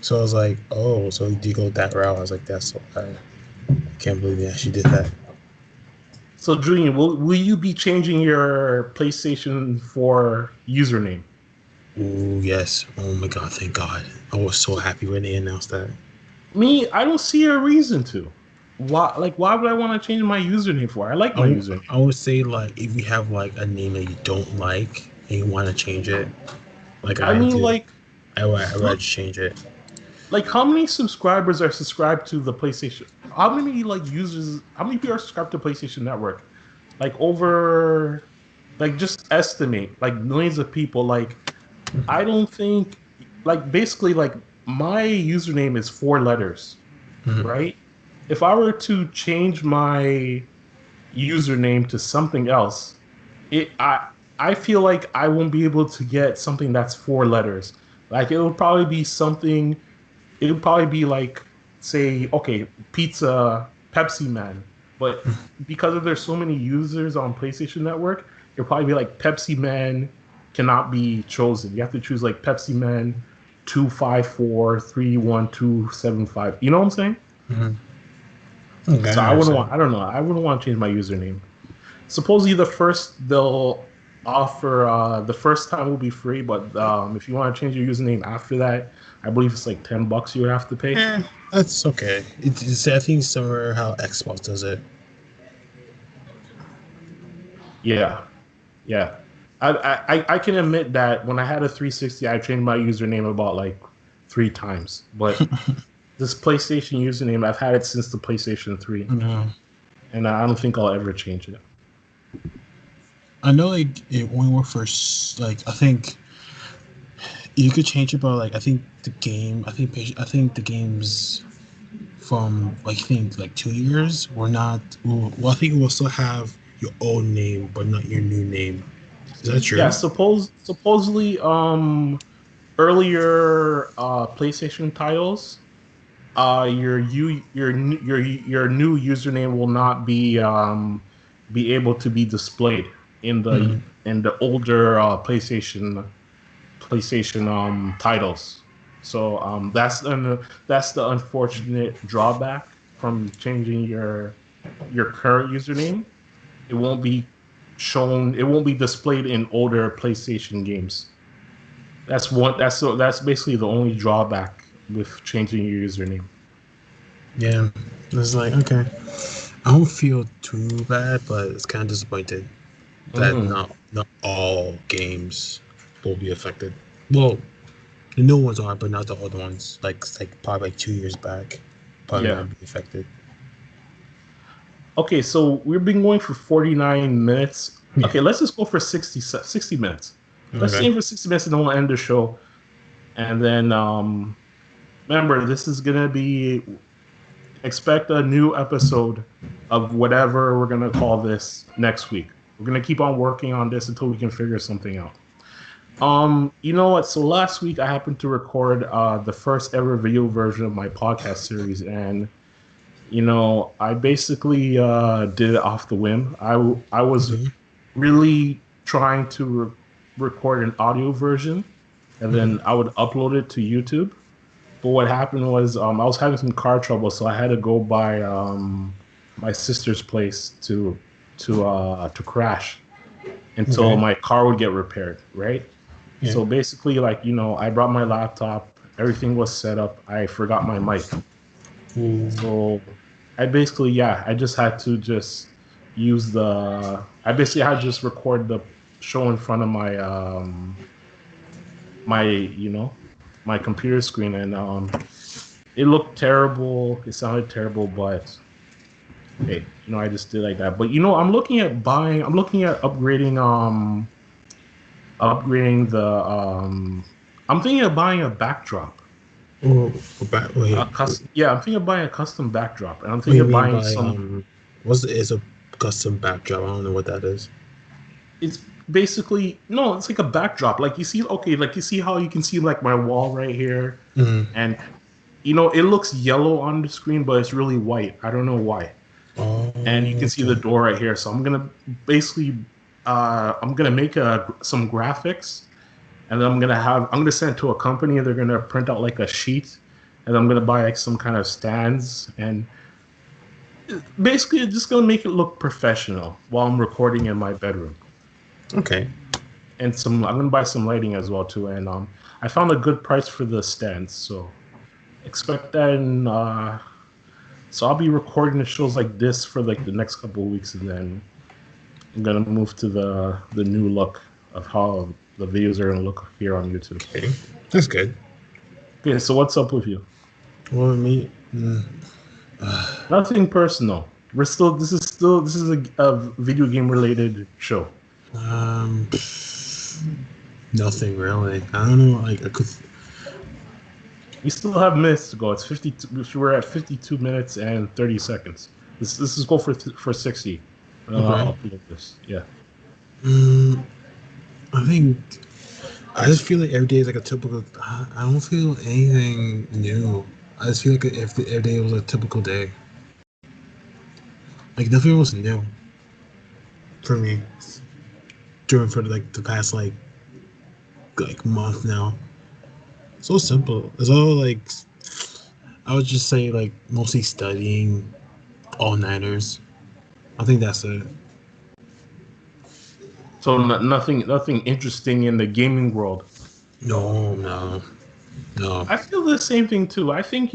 So I was like, oh, so you go that route. I was like, that's so bad. I can't believe they actually did that. So, Julian, will you be changing your PlayStation 4 username? Ooh, yes. Oh my god, thank God. I was so happy when they announced that. Me, I don't see a reason to. Why would I want to change my username for? I like my username. I would say like if you have like a name that you don't like and you want to change it, like I I mean, do, like, I would change it. like how many subscribers are subscribed to the PlayStation? How many like users? How many people are subscribed to PlayStation Network? Like over, like just estimate like millions of people. Like I don't think, like basically like my username is 4 letters, Mhm. right? If I were to change my username to something else, it I feel like I won't be able to get something that's 4 letters. Like it would probably be something. It would probably be like, say, okay, pizza, Pepsi Man. But because of there's so many users on PlayStation Network, it'll probably be like Pepsi Man cannot be chosen. You have to choose like Pepsi Man 2543125. You know what I'm saying? Mhm. Okay, So I I wouldn't understand. want. I don't know. I wouldn't want to change my username. Supposedly they'll offer the first time will be free, but if you want to change your username after that, I believe it's like $10 you would have to pay. That's okay. It's I think somewhere how Xbox does it. Yeah, yeah. I can admit that when I had a 360, I changed my username about like 3 times. But this PlayStation username, I've had it since the PlayStation 3, No, and I don't think I'll ever change it. I know like it only worked for like I think you could change it, but like I think the game, I think the games from like I think like 2 years were not. Well, I think it will still have your old name, but not your new name. Is that Yeah, true? supposedly earlier PlayStation titles, your new username will not be able to be displayed Mhm. in the older PlayStation titles. So that's the unfortunate drawback from changing your current username. It won't be shown. It won't be displayed in older PlayStation games. That's one. That's basically the only drawback with changing your username. Yeah, it's like okay. I don't feel too bad, but it's kind of disappointed that Hmm. not all games will be affected. Well, the new ones are, but not the old ones. Like probably like 2 years back, probably Yeah. not be affected. Okay, so we've been going for 49 minutes. Yeah. Okay, let's just go for 60 minutes. Let's Okay. aim for 60 minutes and then we'll end the show. And then remember, this is gonna be expect a new episode of whatever we're gonna call this next week. We're gonna keep on working on this until we can figure something out. You know what? So last week I happened to record the first ever video version of my podcast series, and I basically did it off the whim. I was really trying to record an audio version, and then I would upload it to YouTube. But what happened was I was having some car trouble, so I had to go by my sister's place to crash until my car would get repaired, right? Yeah. So basically, I brought my laptop, everything was set up. I forgot my mic. So I just had to use I basically had to just record the show in front of my my computer screen, and it looked terrible, it sounded terrible, but hey, I just did like that. But I'm looking at upgrading the I'm thinking of buying a backdrop. I'm thinking of buying a custom backdrop, and I'm thinking of buying some. Is a custom backdrop? I don't know what that is. It's basically it's like a backdrop. Like you see how you can see like my wall right here, and it looks yellow on the screen, but it's really white. I don't know why. Oh, and you can see the door right here. So I'm gonna basically make some graphics. And then I'm gonna send it to a company. They're gonna print out like a sheet, and I'm gonna buy like some kind of stands, and basically it's just gonna make it look professional while I'm recording in my bedroom. Okay. And I'm gonna buy some lighting as well too. And I found a good price for the stands, so expect that. And so I'll be recording the shows like this for like the next couple of weeks, and then I'm gonna move to the new look of how the videos are going to look here on YouTube. Okay. That's good. Okay, so what's up with you? Well, me, nothing personal. This is a video game related show. Nothing really. I don't know. Like I could. We still have minutes to go. It's 52. We're at 52 minutes and 30 seconds. This is go for 60. I'll upload this. Yeah. I just feel like every day is like a typical. I don't feel anything new. I just feel like every day was a typical day. Like nothing was new for me for like the past like month now. So simple. It's all like I would just say like mostly studying, all-nighters. I think that's it. So nothing interesting in the gaming world. No. I feel the same thing too. I think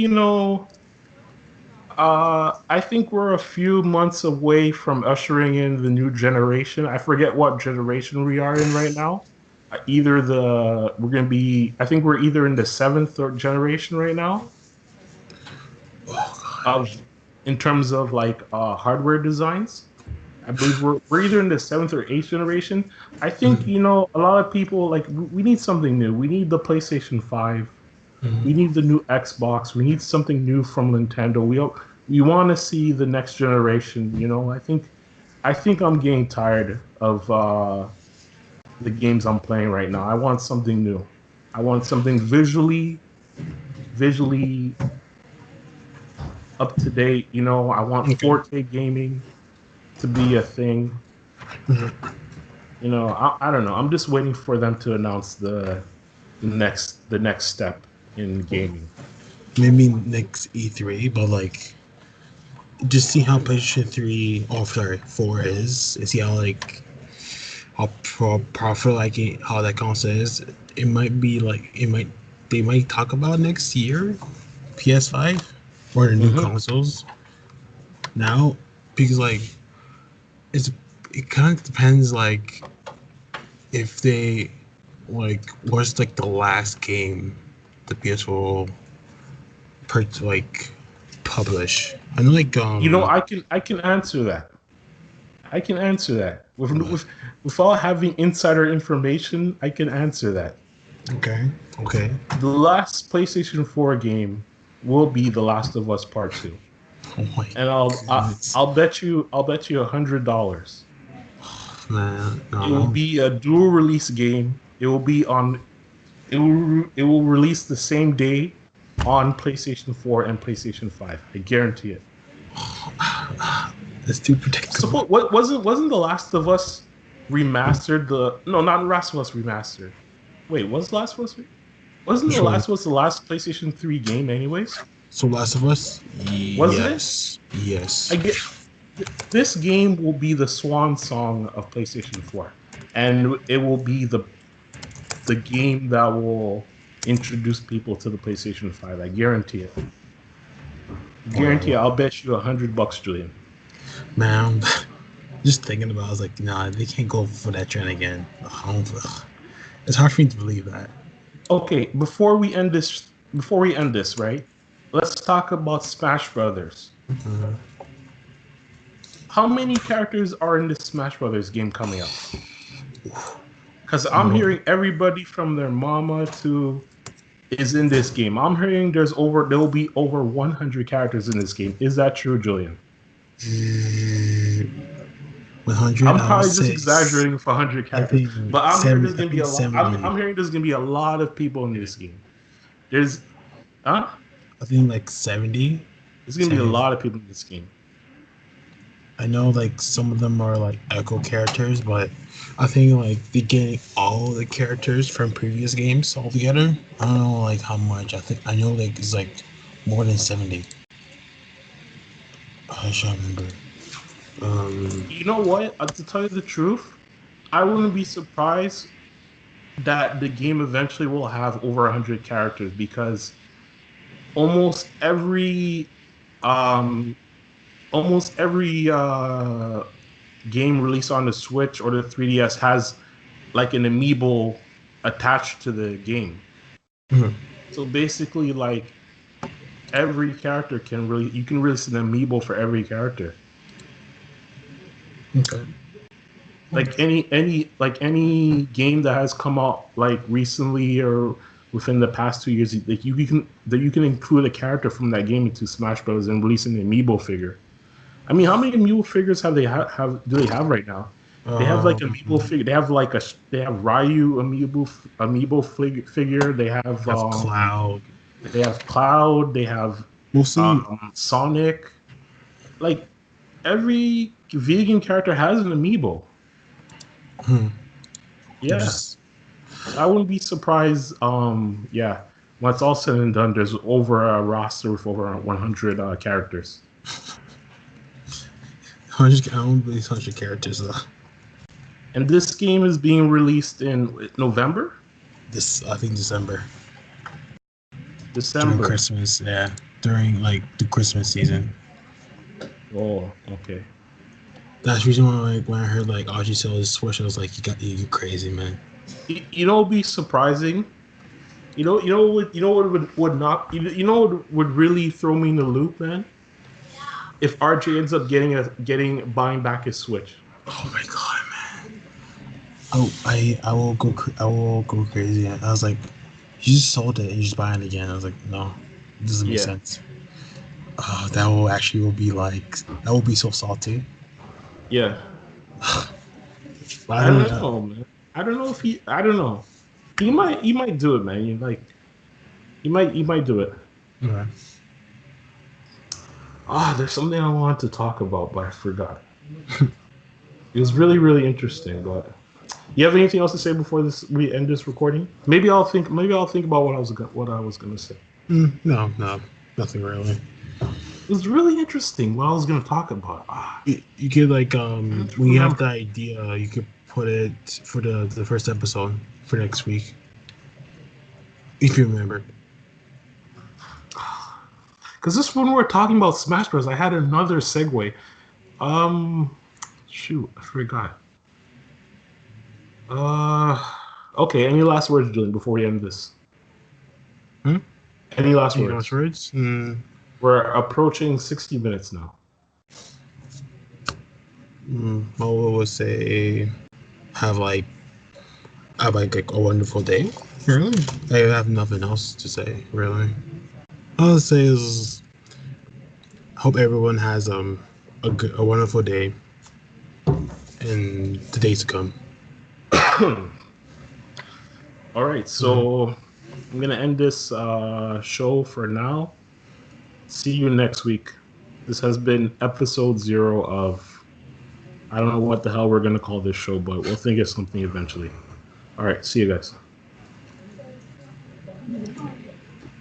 I think we're a few months away from ushering in the new generation. I forget what generation we are in right now. I think we're either in the 7th generation right now. In terms of like hardware designs. I believe we're either in the 7th or 8th generation. I think, a lot of people, like, we need something new. We need the PlayStation 5. We need the new Xbox. We need something new from Nintendo. We want to see the next generation, I think I'm getting tired of the games I'm playing right now. I want something new. I want something visually up to date. I want 4K gaming to be a thing. I don't know. I'm just waiting for them to announce the next step in gaming. Maybe next E3, but like just see how PlayStation 4 is, and see how powerful how that console is. They might talk about next year PS5 or the new consoles now, because like it kind of depends like if they like what's like the last game the PS4 publish. I know like I can answer that. Without having insider information, I can answer that. Okay. The last PlayStation 4 game will be The Last of Us Part 2. Oh my and goodness. I'll bet you $100. Man, It will no. be a dual release game. It will release the same day on PlayStation 4 and PlayStation 5. I guarantee it. It's too predictable. Suppose what wasn't The Last of Us remastered? The no, not Last of Us remastered. Wait, was Last of Us? Wasn't The Which one? Last of Us the last PlayStation 3 game, anyways? So Last of Us? Wasn't it? Yes. Yes. I get this game will be the swan song of PlayStation 4, and it will be the game that will introduce people to the PlayStation 5. I guarantee it. Guarantee it. Wow. I'll bet you $100, Julian. Man, just thinking about it, I was like, nah, they can't go for that trend again. It's hard for me to believe that. Okay, before we end this, right? Let's talk about Smash Brothers. Mhm. How many characters are in this Smash Brothers game coming up? Because I'm Well, hearing everybody from their mama to is in this game. I'm hearing there'll be over 100 characters in this game. Is that true, Julian? 100, I'm I would probably just say, exaggerating for 100 I characters, think, but I'm hearing there's I gonna be think a lot. 70. I'm hearing there's gonna be a lot of people in this game. There's, huh? I think like 70. There's gonna be a 70. lot of people in this game. I know like some of them are like echo characters, but I think like they're getting all the characters from previous games all together. I don't know like how much. I know like it's like more than 70. I should remember. You know what? To tell you the truth, I wouldn't be surprised that the game eventually will have over 100 characters because almost every um almost every game released on the Switch or the 3DS has like an amiibo attached to the game. Mhm. So basically, like every character you can release an amiibo for every character. Okay. Like any game that has come out like recently or within the past 2 years, like you can include a character from that game into Smash Bros. And release an amiibo figure. I mean, how many amiibo figures do they have right now? They have like amiibo Um, figure. They have Ryu figure. have Cloud. They have Cloud. They have Mostly, Sonic. Like every vegan character has an amiibo. hmm, Yeah, just I wouldn't be surprised. Yeah, when it's all said and done, there's over a roster with over 100 characters. 100. I don't believe 100 characters though. And this game is being released in November, This I think December during December. Christmas. Yeah, during like the Christmas season. Oh, okay. That's the reason why like when I heard like Audrey sell his Switch, I was like, you crazy man. You know, it'd be surprising. Would not. You know what would really throw me in the loop, man? If RJ ends up buying back his Switch. Oh my god, man. I will go crazy. I was like, you just sold it and you just buying it again. I was like, no, it doesn't make Yeah, sense. That will actually will be like that will be so salty. yeah. But I I don't don't know. know, man. I don't know if he. I don't know. He might do it, man. He might do it. Yeah. There's something I wanted to talk about, but I forgot. It was really, really interesting. But you have anything else to say before we end this recording? Maybe I'll think. Maybe I'll think about what I was gonna say. No, nothing really. It was really interesting what I was gonna talk about. You could like I when you have remember. the idea, you could put it for the first episode for next week if you remember. Because this when we're talking about Smash Bros, I had another segue. Shoot, I forgot. Uh, okay. Any last words, Julian, before we end this? Hmm? Any last Any words? last words? We're approaching 60 minutes now. I would say have like like a wonderful day. Really? I have nothing else to say. Really. I would say is hope everyone has a wonderful day and the days to come. All right, so I'm gonna end this show for now. See you next week. This has been episode 0 of, I don't know what the hell we're gonna call this show, but we'll think of something eventually. All right, see you guys.